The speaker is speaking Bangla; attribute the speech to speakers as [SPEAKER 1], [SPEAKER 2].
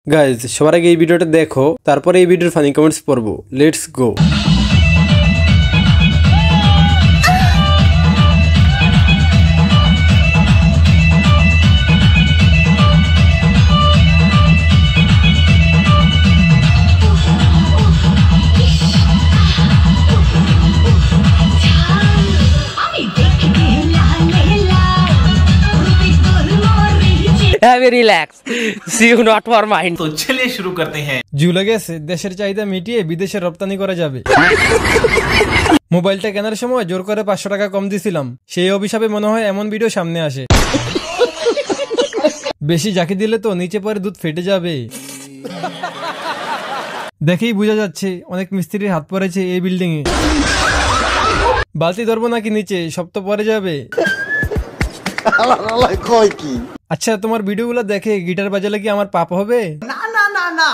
[SPEAKER 1] গাইজ সবার আগে এই ভিডিওটা দেখো, তারপরে এই ভিডিওর ফানি কমেন্টস পড়বো। Let's go.
[SPEAKER 2] Relax see you not for mind.
[SPEAKER 3] तो चलिए शुरू करते हैं।
[SPEAKER 1] জুলে গেছে দেশের চাহিদা মিটিয়ে বিদেশে রপ্তানি করা যাবে। মোবাইলটা কেনার সময় জোর করে 500 টাকা কম দিছিলাম, সেই অভিশাপে মনে হয় এমন ভিডিও সামনে আসে। বেশি জাকি দিলে তো নিচে পরে দুধ ফেটে যাবে। দেখেই বোঝা যাচ্ছে অনেক মিস্ত্রির হাত পড়েছে এই বিল্ডিং এ। বালতি ধরবো নাকি নিচে, সব তো পরে যাবে। আচ্ছা তোমার ভিডিওগুলো দেখে গিটার বাজালে কি আমার পাপ হবে? না না না না।